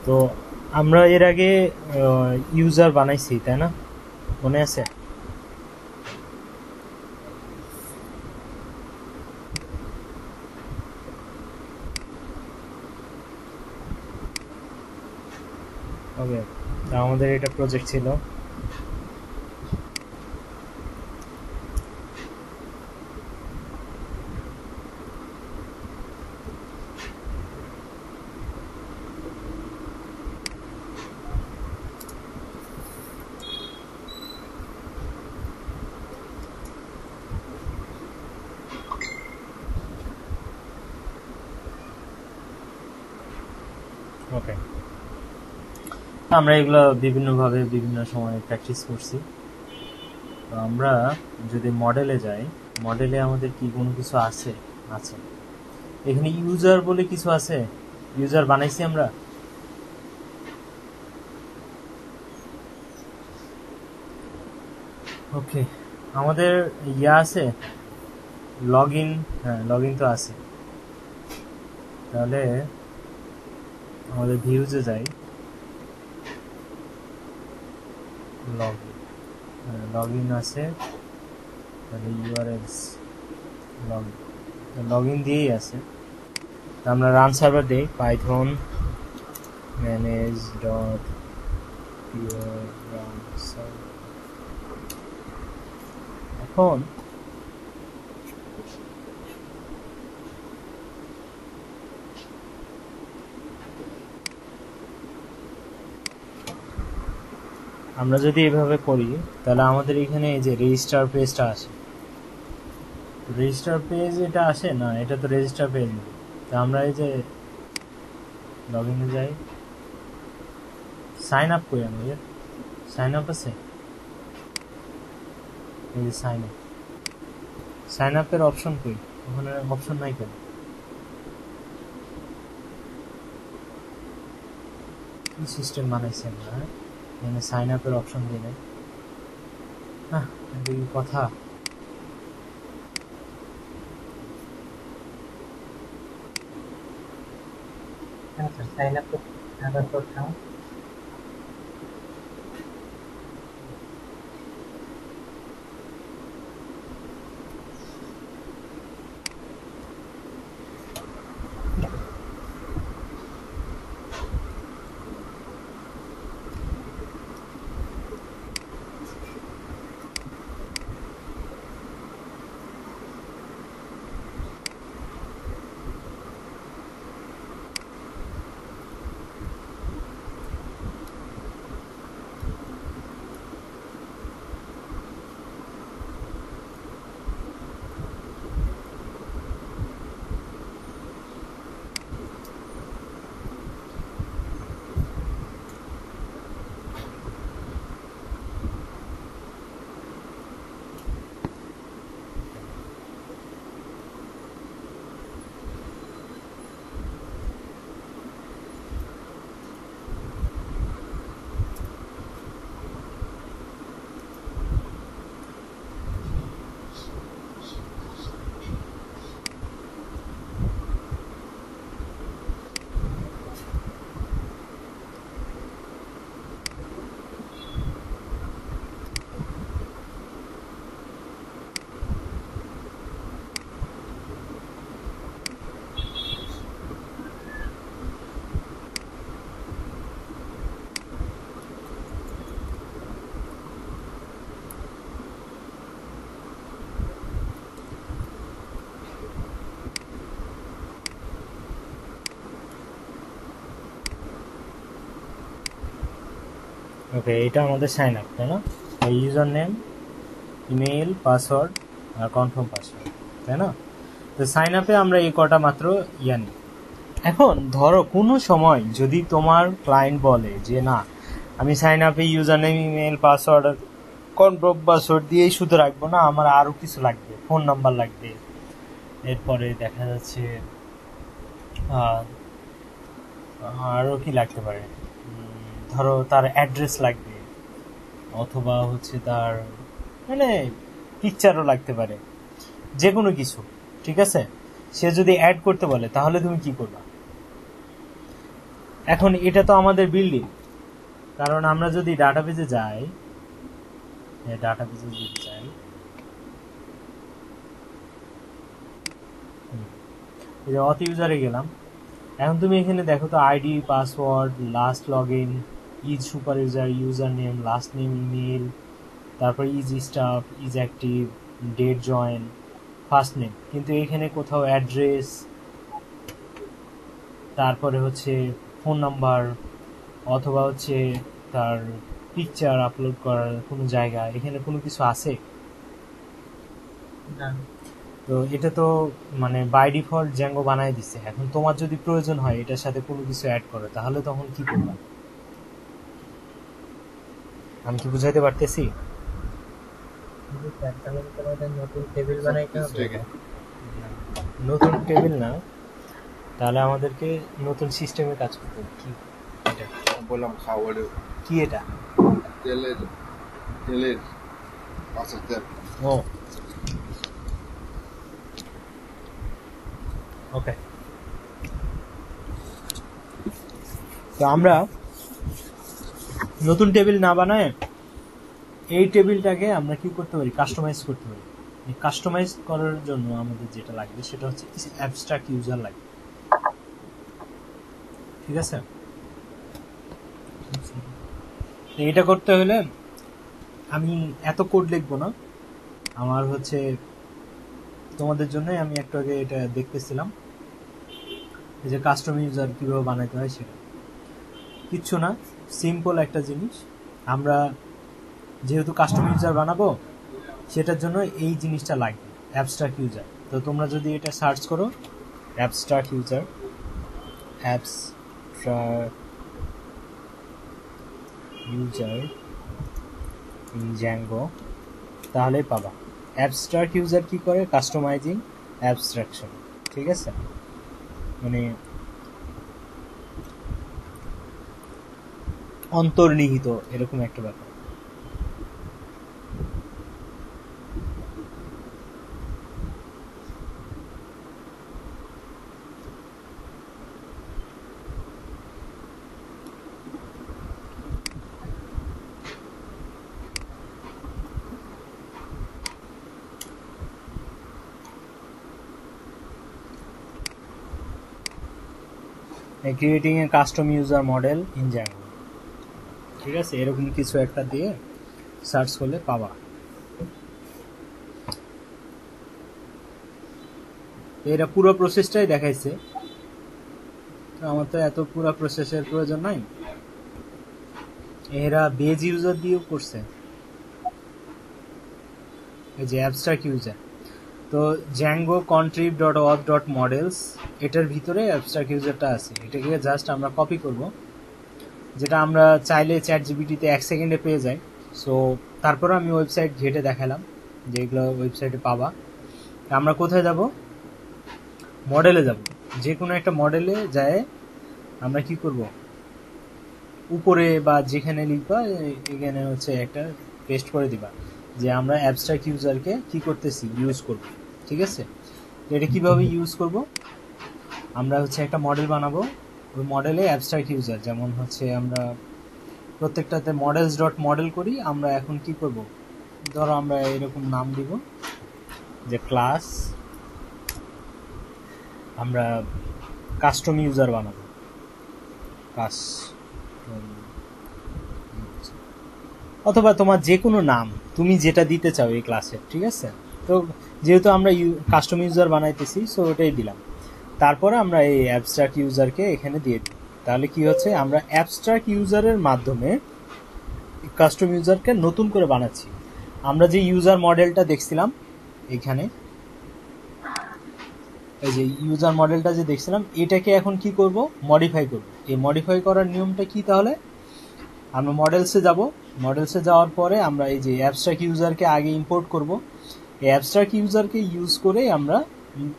তো আমরা এর আগে ইউজার বানাইছি, তাই না? মনে আছে? ওকে, আমাদের এটা প্রজেক্ট ছিল। ওকে, আমরা এগুলো বিভিন্নভাবে বিভিন্ন সময় প্র্যাকটিস করছি। তো আমরা যদি মডেলে যাই, মডেলে আমাদের কি কোনো কিছু আছে? আছে। এখানে ইউজার বলে কিছু আছে, ইউজার বানাইছি আমরা। ওকে, আমাদের ইয়া আছে লগ ইন। হ্যাঁ, লগ ইন তো আছে। তাহলে আমাদের ভিউজে যাই, লগ ইন। লগ ইন আছে, তাহলে ইউআরএলস লগ ইন দিয়েই আছে। আমরা রান সার্ভার দিই, Python manage dot pure run server. এখন আমরা যদি এভাবে করি, তাহলে আমাদের এখানে এই যে রেজিস্টার পেজটা আসে। রেজিস্টার পেজ এটা আসে না, এটা তো রেজিস্টার পেজ না। তো আমরা এই যে লগ ইনে যাই, সাইন আপ করি। আমাদের সাইন আপ আছে, এই যে সাইন আপের অপশন কই? ওখানে অপশন নাই কেন? কি সিস্টেম বানাইছে আমরা? এখানে সাইন আপের অপশন দিই নাই। হ্যাঁ, এটা কি কথা? সাইন আপ করতাম। ওকে, এটা আমাদের সাইন আপ, তাই না? ইউজার নেম, ইমেইল, পাসওয়ার্ড আর কনফার্ম পাসওয়ার্ড, তাই না? তো সাইন আপে আমরা এই কটা মাত্র ইয়া নিই। এখন ধরো কোনো সময় যদি তোমার ক্লায়েন্ট বলে যে না, আমি সাইন আপে ইউজার নেম, ইমেইল, পাসওয়ার্ড আর কনফার্ম পাসওয়ার্ড দিয়েই শুধু রাখবো না, আমার আরও কিছু লাগবে, ফোন নাম্বার লাগবে, এরপরে দেখা যাচ্ছে আরও কি লাগতে পারে, ধরো তার অ্যাড্রেস লাগবে, অথবা হচ্ছে তার মানে পিকচারও লাগতে পারে, যে কোনো কিছু। ঠিক আছে, সে যদি অ্যাড করতে বলে তাহলে তুমি কি করবা? এখন এটা তো আমাদের বিল্ডিং, কারণ আমরা যদি ডাটাবেজে যাই, এই যে অথ ইউজারে গেলাম। এখন তুমি এখানে দেখো তো ID, password, last log in, is super user, user name, last name, email, তারপর is staff, is active, date join, first name, কিন্তু এখানে কোথাও অ্যাড্রেস, তারপরে হচ্ছে ফোন নাম্বার, অথবা হচ্ছে তার পিকচার আপলোড করার কোনো জায়গা, এখানে কোনো কিছু আছে না। তো এটা তো মানে বাই ডিফল্ট জ্যাঙ্গো বানায় দিচ্ছে। এখন তোমার যদি প্রয়োজন হয় এটার সাথে কোনো কিছু অ্যাড করো, তাহলে তখন কি করবা? আমি কি বুঝাইতে পারতেছি? নতুন টেবিল বানাইতে হবে। নতুন টেবিল না, তাহলে আমাদেরকে নতুন সিস্টেমে কাজ করতে হবে। কি এটা বললাম খাওয়ারে কি এটা? তেলের পাশের তেল। ও ওকে, তো আমরা নতুন টেবিল না বানায় এই টেবিলটাকে আমরা কি করতে পারি? কাস্টমাইজ করতে পারি। এই কাস্টমাইজ করার জন্য আমাদের যেটা লাগবে সেটা হচ্ছে অ্যাবস্ট্রাক্ট ইউজার লাগবে। ঠিক আছে, এটা করতে হলে আমি এত কোড লিখবো না, আমার হচ্ছে তোমাদের জন্য আমি একটু আগে এটা দেখতেছিলাম, এই যে কাস্টম ইউজার কিভাবে বানাইতে হয় সেটা কিচ্ছু না, সিম্পল একটা জিনিস। আমরা যেহেতু কাস্টম ইউজার বানাবো সেটার জন্য এই জিনিসটা লাগবে, অ্যাবস্ট্রাক্ট ইউজার। তো তোমরা যদি এটা সার্চ করো abstract user, user in Zango, তাহলে পাবা। অ্যাবস্ট্রাক্ট ইউজার কি করে? Customising abstraction. ঠিক আছে, মানে অন্তর্নিহিত এরকম একটা ব্যাপার। Creating a custom user model in Zango, ঠিক আছে, এরকম কিছু একটা দিয়ে সার্চ করলে পাবা। এরা পুরো প্রসেসটাই দেখাইছে, আমার তো এত পুরো প্রসেসের প্রয়োজন নাই। এরা বেজ ইউজার দিয়েও করছে, এই যে অ্যাবস্ট্রাক্ট ইউজার। তো জ্যাঙ্গো কন্ট্রিব ডট অথ ডট মডেলস, এটার ভিতরে অ্যাবস্ট্রাক্ট ইউজারটা আছে। এটাকে জাস্ট আমরা কপি করব, যেটা আমরা চাইলে চ্যাট জিপিটিতে 1 সেকেন্ডে পেয়ে যাই। সো তারপরে আমি ওয়েবসাইট ঘেটে দেখালাম যে এগুলো ওয়েবসাইটে পাবা। আমরা কোথায় যাব? মডেলে যাব। যে কোনো একটা মডেলে যায় আমরা কি করব, উপরে বা যেখানে লিখবা এখানে হচ্ছে একটা পেস্ট করে দিবা যে আমরা অ্যাবস্ট্রাক্ট ইউজারকে কি করতেছি, ইউজ করব। ঠিক আছে, এটা কিভাবে ইউজ করব? আমরা হচ্ছে একটা মডেল বানাবো, ওই মডেলে অ্যাবস্ট্রাক্ট ইউজার, যেমন হচ্ছে আমরা প্রত্যেকটাতে মডেলস ডট মডেল করি। আমরা এখন কি করব, ধরো আমরা এরকম নাম দিব যে ক্লাস, আমরা কাস্টম ইউজার বানাবো, অথবা তোমার যে কোনো নাম তুমি যেটা দিতে চাও এই ক্লাসের। ঠিক আছে, তো যেহেতু আমরা কাস্টম ইউজার বানাইতেছি সো ওটাই দিলাম। তারপরে আমরা এই অ্যাবস্ট্রাক্ট ইউজারকে এখানে দিয়ে দিই। তাহলে কি হচ্ছে, আমরা অ্যাবস্ট্রাক্ট ইউজারের মাধ্যমে কাস্টম ইউজারকে নতুন করে বানাচ্ছি। আমরা যে ইউজার মডেলটা দেখছিলাম এখানে, এই যে ইউজার মডেলটা যে দেখছিলাম, এটাকে এখন কি করব, মডিফাই করব। এই মডিফাই করার নিয়মটা কি? তাহলে আমরা মডেলসে যাব, মডেলসে যাওয়ার পরে আমরা এই যে অ্যাবস্ট্রাক্ট ইউজারকে আগে ইম্পোর্ট করব। এই অ্যাবস্ট্রাক্ট ইউজারকে ইউজ করে আমরা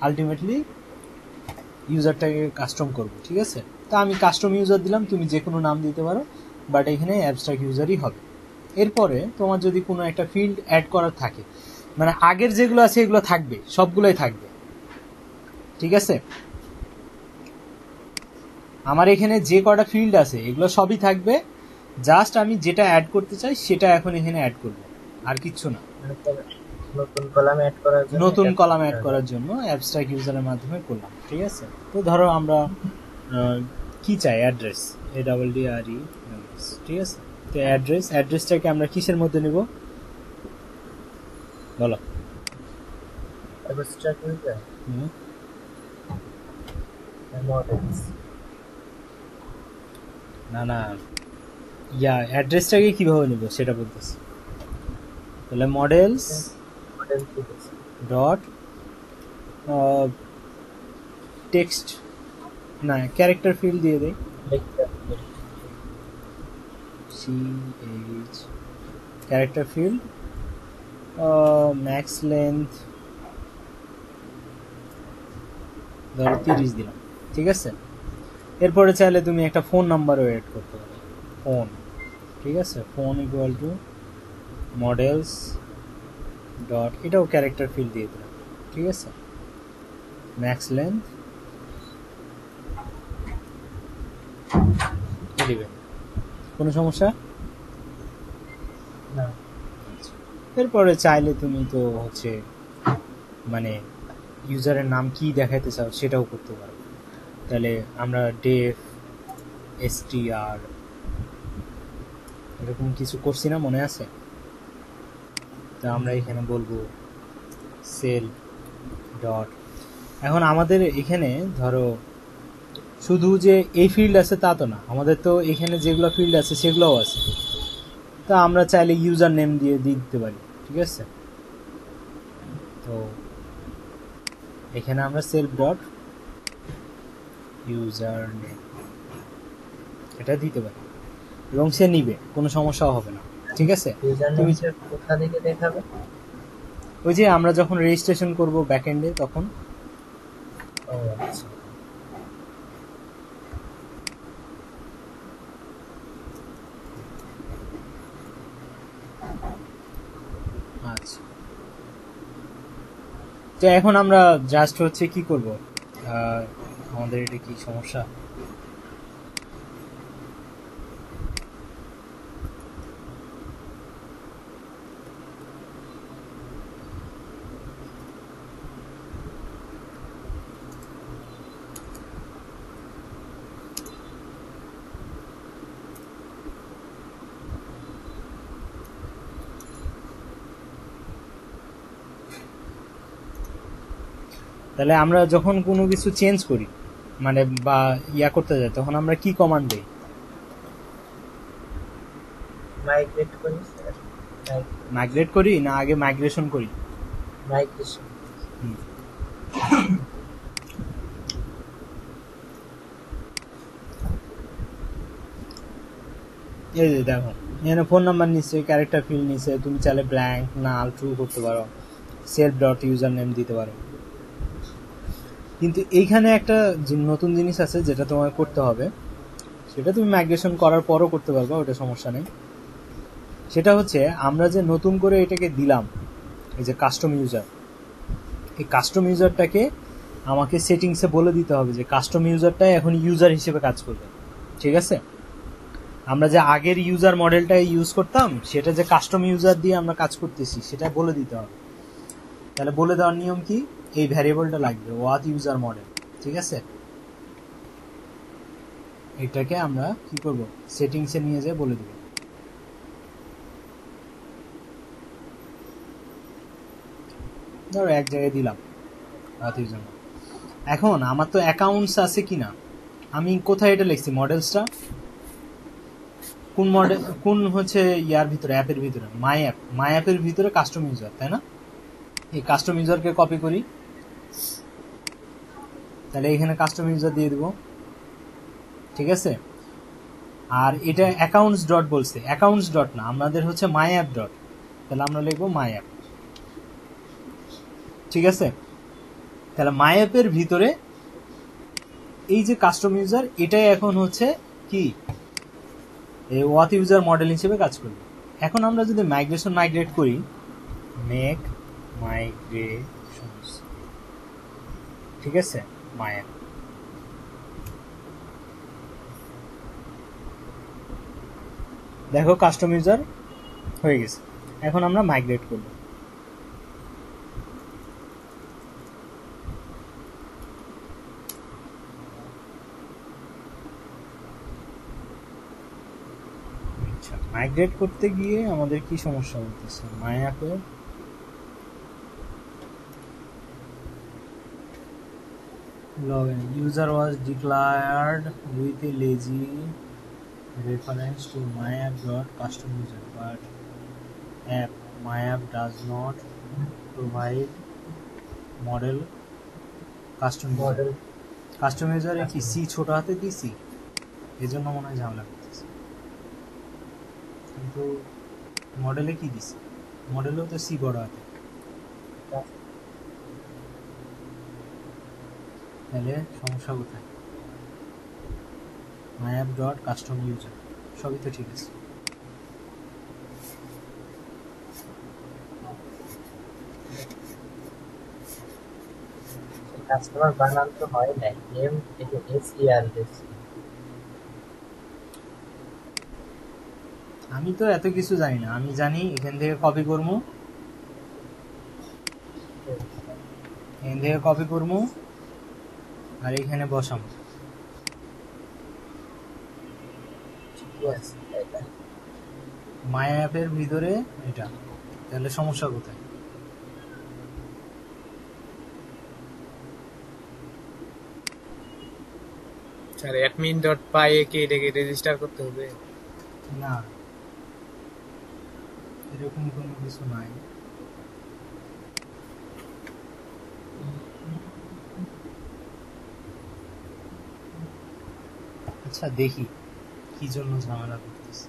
আলটিমেটলি ইউজারটাকে কাস্টম করব। ঠিক আছে, তা আমি কাস্টম ইউজার দিলাম, তুমি যে কোনো নাম দিতে পারো, বাট এখানে অ্যাবস্ট্রাক্ট ইউজারই হবে। এরপরে তোমার যদি কোনো একটা ফিল্ড অ্যাড করার থাকে, মানে আগের যেগুলো আছে এগুলো থাকবে, সবগুলোই থাকবে। ঠিক আছে, আমার এখানে যে কটা ফিল্ড আছে এগুলো সবই থাকবে, জাস্ট আমি যেটা অ্যাড করতে চাই সেটা এখন এখানে অ্যাড করব, আর কিচ্ছু না। নতুন কলাম অ্যাড করার জন্য নতুন কলাম অ্যাড করার জন্য অ্যাবস্ট্রাক্ট ইউজারের মাধ্যমে করলাম, ঠিক আছে। তো ধরো আমরা কি চাই, অ্যাড্রেস, ADDRE, ঠিক আছে। তো অ্যাড্রেসটাকে আমরা কিসের মধ্যে নিব বলো? অ্যাবস্ট্রাক্ট ইউজার হুম, মডেলস। না অ্যাড্রেসটাকে কিভাবে নিব সেটা বলতেছি। তাহলে মডেলস মডেল ঠিক আছে। ডট টেক্সট, না ক্যারেক্টার ফিল্ড দিয়ে দেই, CH character field, max length ধরো 30 দিলাম, ঠিক আছে। এরপরে চাইলে তুমি একটা ফোন নাম্বারও এড করতে পারো, ফোন, ঠিক আছে। Phone equal to models dot, এটাও ক্যারেক্টার ফিল্ড দিয়ে দিলাম, ঠিক আছে। ম্যাক্স লেন্থ দিবেন, কোনো সমস্যা? না, এরপরে চাইলে তুমি তো হচ্ছে মানে ইউজারের নাম কি দেখাইতে চাও সেটাও করতে পারো। তাহলে আমরা ডেফ str এরকম কিছু করছি না, মনে আছে? তা আমরা এখানে বলবো সেল ডট। এখন আমাদের এখানে ধরো শুধু যে এই ফিল্ড আছে তা তো না, আমাদের তো এখানে যেগুলো ফিল্ড আছে সেগুলোও আছে। তা আমরা চাইলে ইউজার নেম দিয়ে দিতে পারি, ঠিক আছে। তো এখানে আমরা সেলফ ডট ইউজার নেম এটা দিতে পারি এবং সে নিবে, কোনো সমস্যাও হবে না, ঠিক আছে। ইউজার তুমি নেমটা কোথা থেকে দেখাবে? ওই যে আমরা যখন রেজিস্ট্রেশন করব ব্যাকএন্ডে তখন। ও আচ্ছা, আচ্ছা, তো এখন আমরা জাস্ট হচ্ছে কি করব, আমাদের এটা কি সমস্যা? তাহলে আমরা যখন কোনো কিছু চেঞ্জ করি মানে বা ইয়া করতে যাই তখন আমরা কি কমান্ড দিই? মাইগ্রেট করি স্যার, মাইগ্রেট করি না আগে মাইগ্রেশন করি? মাইগ্রেশন। এই যে দেখো এখানে ফোন নাম্বার নিচ্ছে, ক্যারেক্টার ফিল্ড নিচ্ছে, তুমি চাইলে ব্ল্যাঙ্ক নাল ট্রু করতে পারো, সেলফ ডট ইউজার নেম দিতে পারো। কিন্তু এইখানে একটা নতুন জিনিস আছে যেটা তোমার করতে হবে, সেটা তুমি মাইগ্রেশন করার পরও করতে পারবে, ওটা সমস্যা নেই। সেটা হচ্ছে আমরা যে নতুন করে এটাকে দিলাম এই যে কাস্টম ইউজার, এই কাস্টম ইউজারটাকে আমাকে সেটিংসে বলে দিতে হবে যে কাস্টম ইউজারটাই এখন ইউজার হিসেবে কাজ করবে, ঠিক আছে। আমরা যে আগের ইউজার মডেলটা ইউজ করতাম সেটা যে কাস্টম ইউজার দিয়ে আমরা কাজ করতেছি সেটা বলে দিতে হবে। তাহলে বলে দেওয়ার নিয়ম কি, এই ভ্যারিয়েবলটা লাগবে ওয়াথ ইউজার মডেল, ঠিক আছে। এটাকে আমরা কি করব, সেটিংসে নিয়ে যেয়ে বলে দেব। ধরো এক জায়গায় দিলাম ওয়াথ ইউজার মডেল। এখন আমার তো অ্যাকাউন্টস আছে কিনা, আমি কোথায় এটা লিখছি মডেলসটা, কোন মডেল কোন হচ্ছে ইয়ার ভিতরে, অ্যাপের ভিতরে, মাই অ্যাপের ভিতরে কাস্টম ইউজার, তাই না? এই কাস্টম ইউজারকে কপি করি, তাহলে এখানে কাস্টম ইউজার দিয়ে দেব, ঠিক আছে। আর এটা অ্যাকাউন্টস ডট বলছে, অ্যাকাউন্টস ডট না, আমাদের হচ্ছে মাই অ্যাপ ডট, তাহলে আমরা লিখবো মাই অ্যাপ, ঠিক আছে। তাহলে মাই অ্যাপের ভিতরে এই যে কাস্টম ইউজার এটাই এখন হচ্ছে কি এই ওয়াথ ইউজার মডেল হিসেবে কাজ করবে। এখন আমরা যদি মাইগ্রেট করি, মেক মাইগ্রেশনস, ঠিক আছে, মাই অ্যাপ, দেখো কাস্টম ইউজার হয়ে গেছে। এখন আমরা মাইগ্রেট করব। আচ্ছা, মাইগ্রেট করতে গিয়ে আমাদের কি সমস্যা হতেছে? মাই অ্যাপে login user was declared with a lazy reference to myapp.custom user, but myapp does not provide model custom user. Model custom ইউজারে কি সি ছোট হাতে দিছি, এজন্য মনে হয় ঝামেলা করতেছে। কিন্তু মডেলে কি দিছি? মডেলেও তো সি বড় হাতে, তাহলে সমস্যা কোথায়? myapp.custom user সবই তো ঠিক আছে। কাস্টমার বানান তো হয় নাই, এম এটা এসইআর দিয়েছে। আমি তো এত কিছু জানি না, আমি জানি এখান থেকে কপি করবো, এখান থেকে কপি করবো আর এখানে বসাবো। মায়া অ্যাপের ভিতরে এটা, তাহলে সমস্যা কোথায়? স্যার admin.py এ কি এটাকে রেজিস্টার করতে হবে? না, এরকম কোনো কিছু নাই। আচ্ছা দেখি কি জন্য ঝামেলা করতেছে।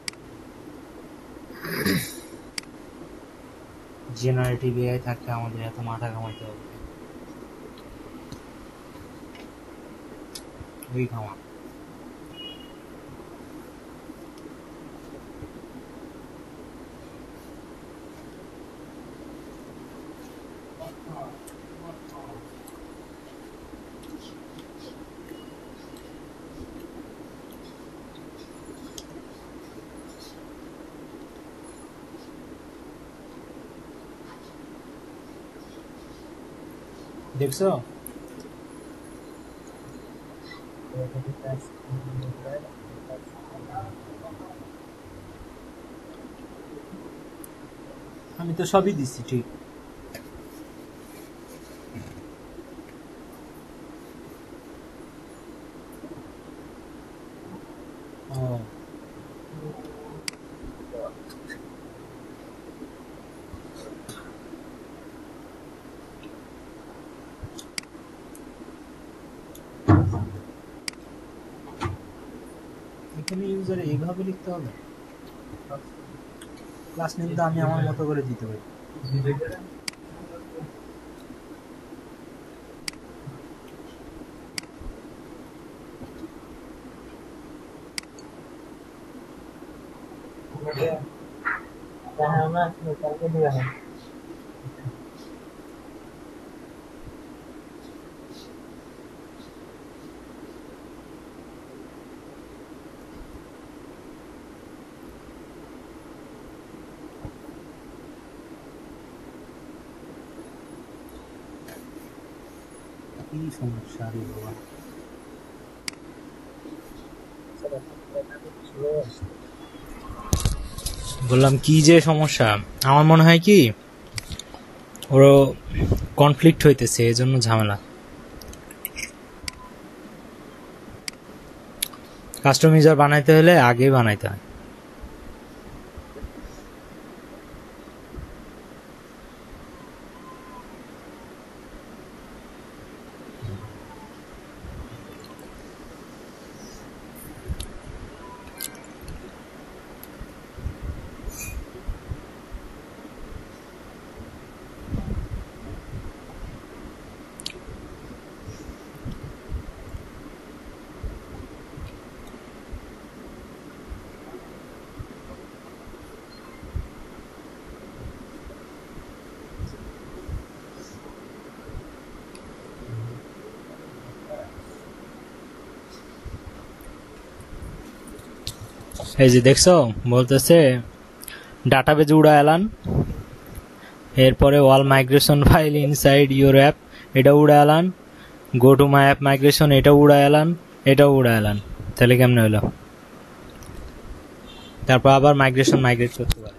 জেনারেটিভ এআই থাকলে আমাদের এত মাথা ঘামাইতে হবে? ওই ঘামা। দেখছো? আমি তো সবই দিচ্ছি ঠিক। ও এখানে ইউজারে এইভাবে লিখতে হবে? ক্লাস নেম তো আমি আমার মতো করে দিতে পারি। কালকে দিয়ে হয়। কি সমস্যা রে বাবা? বললাম কি যে সমস্যা, আমার মনে হয় কি ওর কনফ্লিক্ট হইতেছে, এজন্য ঝামেলা। কাস্টম ইউজার বানাইতে হলে আগে বানাইতে হয়। এই যে দেখছো বলতেছে ডাটাবেজ উড়া এলান, এরপরে all migration file inside your app এটা উড়া এলান, go to my app migration এটা উড়া এলান, এটাও উড়া এলান। তাহলে কেমনে হলো? তারপর আবার মাইগ্রেট করতে পারে।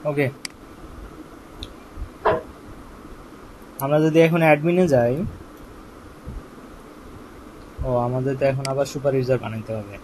ওকে, আমরা যদি এখন অ্যাডমিনে যাই, ও আমাদের তো এখন আবার সুপার ইউজার বানাইতে হবে।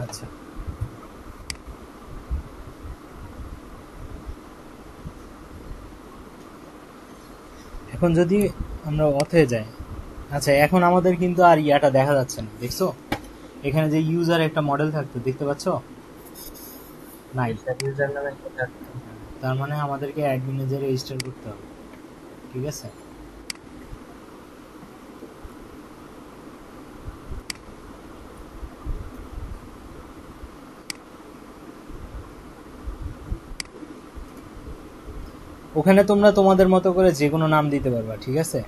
আচ্ছা, এখন যদি আমরা অথে যাই, আচ্ছা এখন আমাদের কিন্তু আর ইয়াটা দেখা যাচ্ছে না, দেখছো? এখানে যে ইউজার একটা মডেল থাকতো দেখতে পাচ্ছ? নাই। ইউজার নামে একটা থাকতো। তার মানে আমাদেরকে অ্যাডমিনে যে রেজিস্টার করতে হবে, ঠিক আছে? ওখানে তোমরা তোমাদের মতো করে যে কোনো নাম দিতে পারবা, ঠিক আছে?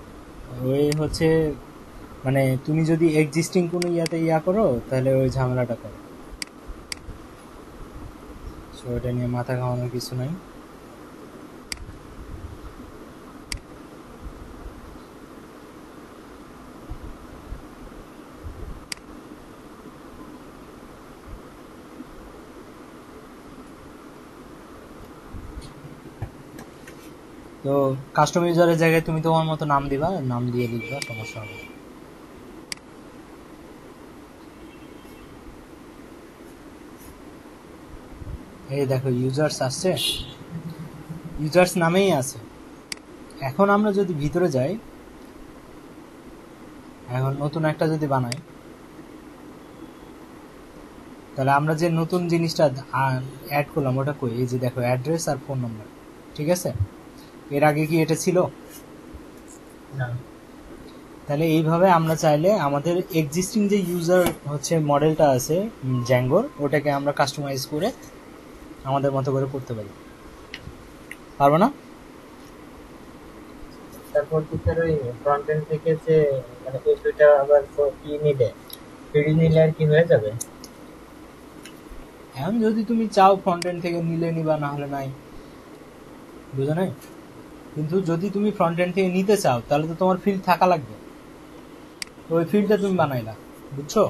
ওই হচ্ছে মানে তুমি যদি এক্সিস্টিং কোনো ইয়াতে ইয়া করো তাহলে ওই ঝামেলাটা করো, সো এটা নিয়ে মাথা ঘামানোর কিছু নাই। তো কাস্টম ইউজারের জায়গায় তুমি তোমার মতো নাম দিবা, নাম দিয়ে লিখবা, সমস্যা হবে না। এই দেখো ইউজার্স আসছে, ইউজার্স নামেই আছে। এখন আমরা যদি ভিতরে যাই, এখন নতুন একটা যদি বানাই, তাহলে আমরা যে নতুন জিনিসটা অ্যাড করলাম ওটা কই? এই যে দেখো অ্যাড্রেস আর ফোন নাম্বার, ঠিক আছে? এর আগে কি এটা ছিল না? তাহলে এইভাবে আমরা চাইলে আমাদের এক্সিস্টিং যে ইউজার হচ্ছে মডেলটা আছে জ্যাঙ্গোর, ওটাকে আমরা কাস্টমাইজ করে আমাদের মতো করে করতে পারি, পারবো না? তারপর টিচার ওই ফ্রন্ট এন্ড থেকে যে মানে এই দুইটা আবার কি নিলে ফ্রি নিলে আর কি হয়ে যাবে? এখন যদি তুমি চাও ফ্রন্ট এন্ড থেকে নিলে নিবা, না হলে নাই, বুঝো নাই? কিন্তু যদি তুমি ফ্রন্ট এন্ড থেকে নিতে চাও তাহলে তো তোমার ফিল্ড থাকা লাগবে, তো ওই ফিল্ডটা তুমি বানাইলা, বুঝছো?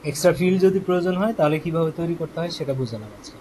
এক্সট্রা ফিল্ড যদি প্রয়োজন হয় তাহলে কিভাবে তৈরি করতে হয় সেটা বুঝলাম আজকে।